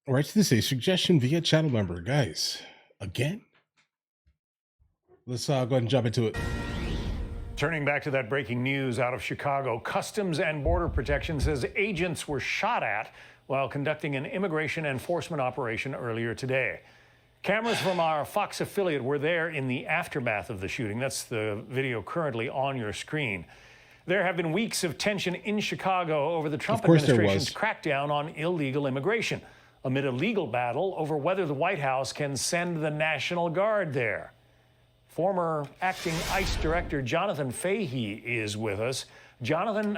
Right to this a suggestion via channel member, guys. Again, let's go ahead and jump into it. Turning back to that breaking news out of Chicago, Customs and Border Protection says agents were shot at while conducting an immigration enforcement operation earlier today. Cameras from our Fox affiliate were there in the aftermath of the shooting. That's the video currently on your screen. There have been weeks of tension in Chicago over the Trump administration's crackdown on illegal immigration, amid a legal battle over whether the White House can send the National Guard there. Former acting ICE Director Jonathan Fahey is with us. Jonathan,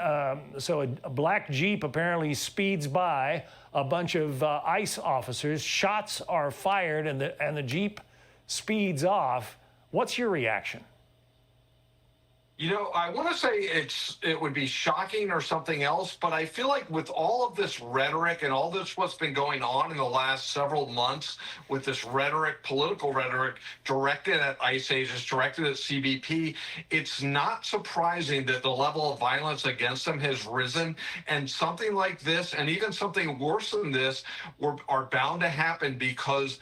so a black Jeep apparently speeds by a bunch of ICE officers. Shots are fired and the Jeep speeds off. What's your reaction? You know, I want to say it would be shocking or something else, but I feel like with all of this rhetoric and all this what's been going on in the last several months with this rhetoric, political rhetoric directed at ICE agents, directed at CBP, it's not surprising that the level of violence against them has risen. And something like this, and even something worse than this, are bound to happen because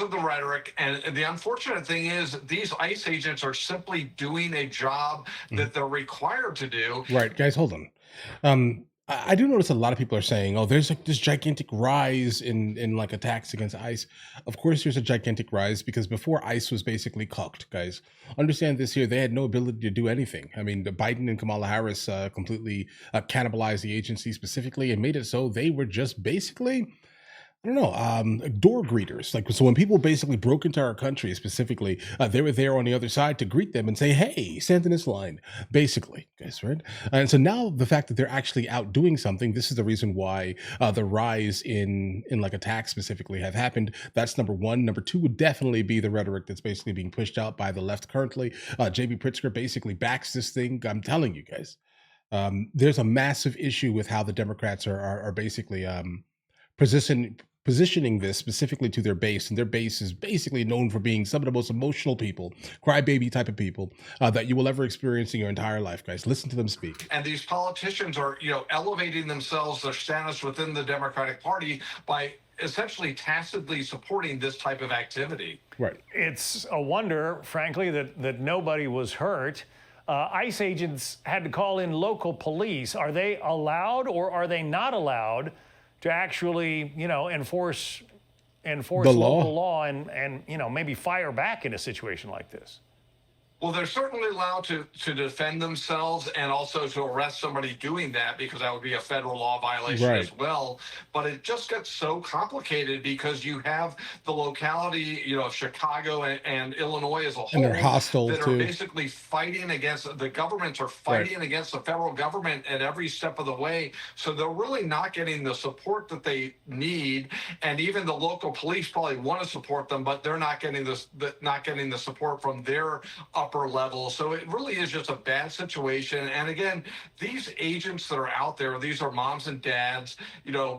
of the rhetoric. And the unfortunate thing is these ICE agents are simply doing a job that they're required to do. Right, guys, hold on. I do notice a lot of people are saying, oh, there's like this gigantic rise in like attacks against ICE. Of course, there's a gigantic rise because before ICE was basically cooked, guys. Understand this here. They had no ability to do anything. I mean, the Biden and Kamala Harris completely cannibalized the agency specifically and made it so they were just basically, I don't know, door greeters. Like, so when people basically broke into our country specifically, they were there on the other side to greet them and say, hey, stand in this line, basically, guys, right? And so now the fact that they're actually out doing something, this is the reason why the rise in like attacks specifically have happened. That's number one. Number two would definitely be the rhetoric that's basically being pushed out by the left currently. JB Pritzker basically backs this thing. I'm telling you guys, there's a massive issue with how the Democrats are basically positioning this specifically to their base, and their base is basically known for being some of the most emotional people, crybaby type of people that you will ever experience in your entire life, guys. Listen to them speak. And these politicians are, elevating themselves, their status within the Democratic Party by essentially tacitly supporting this type of activity. Right. It's a wonder, frankly, that nobody was hurt. ICE agents had to call in local police. Are they allowed or are they not allowed to actually, enforce the local law and maybe fire back in a situation like this? Well, they're certainly allowed to defend themselves and also to arrest somebody doing that, because that would be a federal law violation as well. But it just gets so complicated because you have the locality, of Chicago and Illinois as a whole, and they're hostile that too. are basically fighting against the governments, are fighting against the federal government at every step of the way. So they're really not getting the support that they need. And even the local police probably want to support them, but they're not getting the support from their upper level. So it really is just a bad situation. And again, these agents that are out there, these are moms and dads,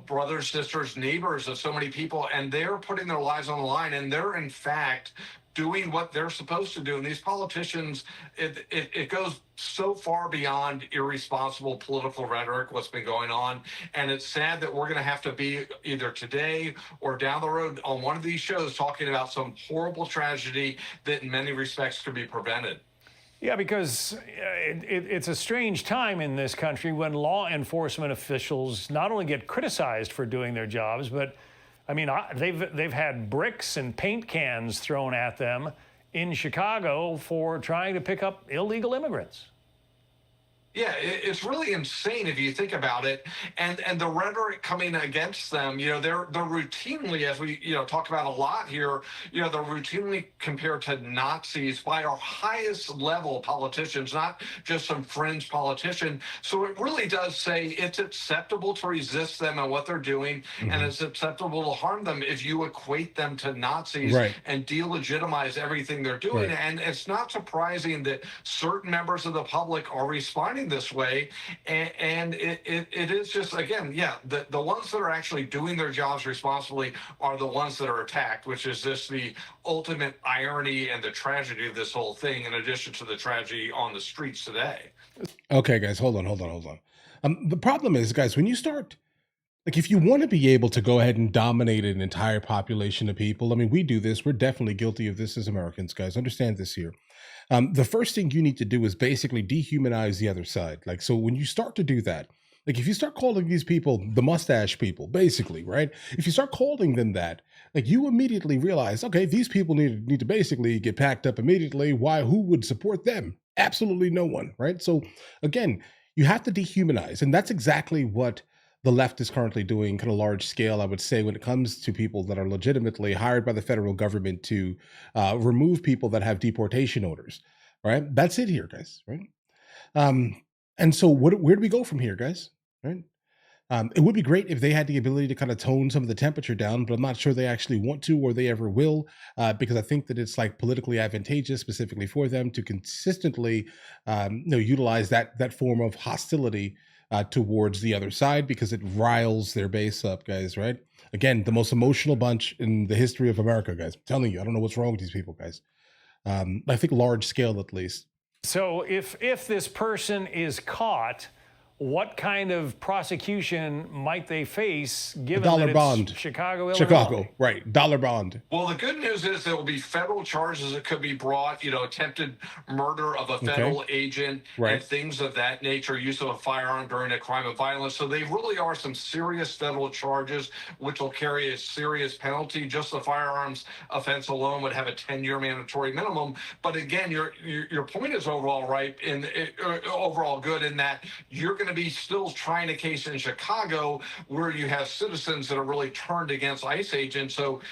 brothers, sisters, neighbors of so many people, and they're putting their lives on the line, and they're in fact doing what they're supposed to do. And these politicians, it goes so far beyond irresponsible political rhetoric, what's been going on. And it's sad that we're going to have to be either today or down the road on one of these shows talking about some horrible tragedy that in many respects could be prevented. Yeah, because it's a strange time in this country when law enforcement officials not only get criticized for doing their jobs, but I mean, they've had bricks and paint cans thrown at them in Chicago for trying to pick up illegal immigrants. Yeah, it's really insane if you think about it, and the rhetoric coming against them. They're routinely, as we talk about a lot here, they're routinely compared to Nazis by our highest level politicians, not just some fringe politician. So it really does say it's acceptable to resist them and what they're doing, and it's acceptable to harm them if you equate them to Nazis and delegitimize everything they're doing. And it's not surprising that certain members of the public are responding this way, and it is just, again, the ones that are actually doing their jobs responsibly are the ones that are attacked, which is just the ultimate irony and the tragedy of this whole thing, in addition to the tragedy on the streets today. Okay, guys, hold on. The problem is, guys, when you start Like, if you want to be able to go ahead and dominate an entire population of people, I mean, we do this. We're definitely guilty of this as Americans, guys. Understand this here. The first thing you need to do is basically dehumanize the other side. Like, so when you start to do that, like if you start calling these people the mustache people, basically, right? If you start calling them that, like you immediately realize, okay, these people need to basically get packed up immediately. Why? Who would support them? Absolutely no one, right? So again, you have to dehumanize, and that's exactly what the left is currently doing, kind of large scale, I would say, when it comes to people that are legitimately hired by the federal government to remove people that have deportation orders, right? That's it here, guys, right? Um, and so, where do we go from here, guys? Right? It would be great if they had the ability to kind of tone some of the temperature down, but I'm not sure they actually want to or they ever will, because I think that it's like politically advantageous, specifically for them, to consistently, utilize that form of hostility towards the other side because it riles their base up, guys. Right? Again, the most emotional bunch in the history of America, guys. I'm telling you, I don't know what's wrong with these people, guys. I think large scale, at least. So if this person is caught, what kind of prosecution might they face given dollar that it's bond. Chicago, Illinois? Chicago, right? Dollar bond. Well, the good news is there will be federal charges that could be brought, attempted murder of a federal agent Right. and things of that nature, use of a firearm during a crime of violence. So they really are some serious federal charges, which will carry a serious penalty. Just the firearms offense alone would have a 10-year mandatory minimum. But again, your point is overall right, overall good in that you're going to be still trying a case in Chicago where you have citizens that are really turned against ICE agents. So,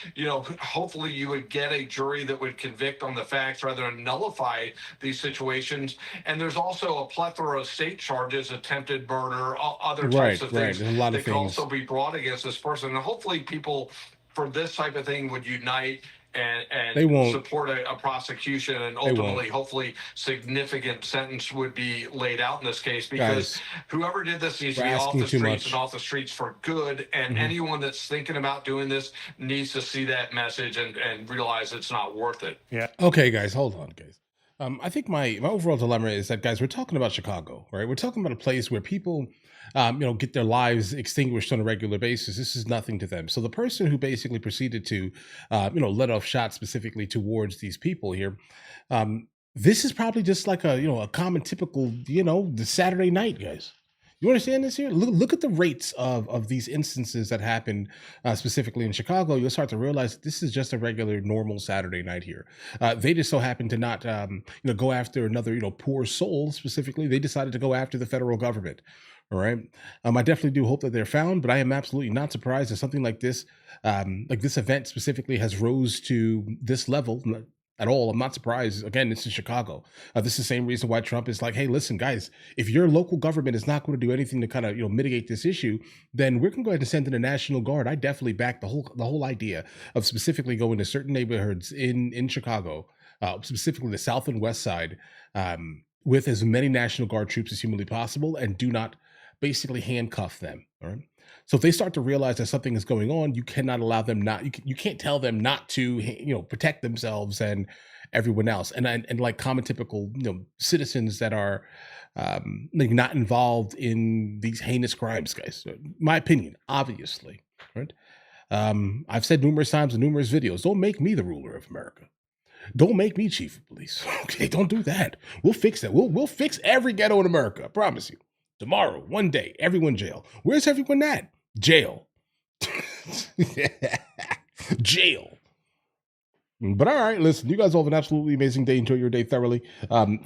hopefully you would get a jury that would convict on the facts rather than nullify these situations. And there's also a plethora of state charges, attempted murder, other types of things There's a lot that of could things. also be brought against this person. And hopefully people for this type of thing would unite and They won't. support a prosecution, and ultimately, hopefully, significant sentence would be laid out in this case, because Guys, whoever did this needs to we're be off asking the too streets much. and off the streets for good. And anyone that's thinking about doing this needs to see that message and realize it's not worth it. Yeah. Okay, guys, hold on, guys. I think my overall dilemma is that, guys, we're talking about Chicago, right? We're talking about a place where people, get their lives extinguished on a regular basis. This is nothing to them. So the person who basically proceeded to, let off shots specifically towards these people here, this is probably just like a common typical, the Saturday night, guys. You understand this here? Look at the rates of these instances that happen specifically in Chicago. You'll start to realize this is just a regular, normal Saturday night here. They just so happen to not, go after another, poor soul specifically. They decided to go after the federal government. All right. I definitely do hope that they're found, but I am absolutely not surprised that something like this event specifically has rose to this level. At all. I'm not surprised. Again, this is Chicago. This is the same reason why Trump is like, hey, listen, guys, if your local government is not going to do anything to kind of mitigate this issue, then we're going to go ahead and send in a National Guard. I definitely back the whole idea of specifically going to certain neighborhoods in Chicago, specifically the South and West Side, with as many National Guard troops as humanly possible, and do not basically handcuff them. All right. So if they start to realize that something is going on, you cannot allow them you can't tell them not to, protect themselves and everyone else. And like common typical, citizens that are like not involved in these heinous crimes, guys. My opinion, obviously, right? I've said numerous times in numerous videos, don't make me the ruler of America. Don't make me chief of police. Okay, don't do that. We'll fix that. We'll fix every ghetto in America. I promise you. Tomorrow, one day, everyone jail. Where's everyone at? Jail. Jail. But all right, listen, you guys all have an absolutely amazing day. Enjoy your day thoroughly.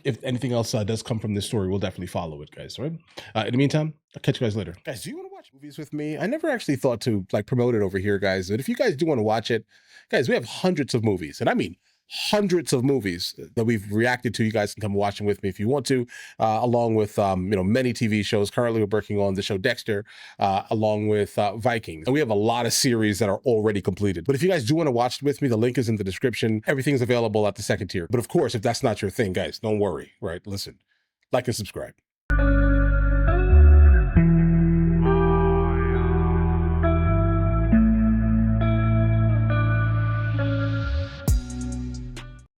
If anything else does come from this story, we'll definitely follow it, guys. All right. In the meantime, I'll catch you guys later. Guys, do you want to watch movies with me? I never actually thought to promote it over here, guys. But if you guys do want to watch it, guys, we have hundreds of movies, and I mean hundreds of movies that we've reacted to. You guys can come watch them with me if you want to, along with many TV shows. Currently we're working on the show Dexter, along with Vikings, and we have a lot of series that are already completed. But if you guys do want to watch it with me, the link is in the description. Everything's available at the second tier. But of course, if that's not your thing, guys, don't worry, right? Listen, like and subscribe.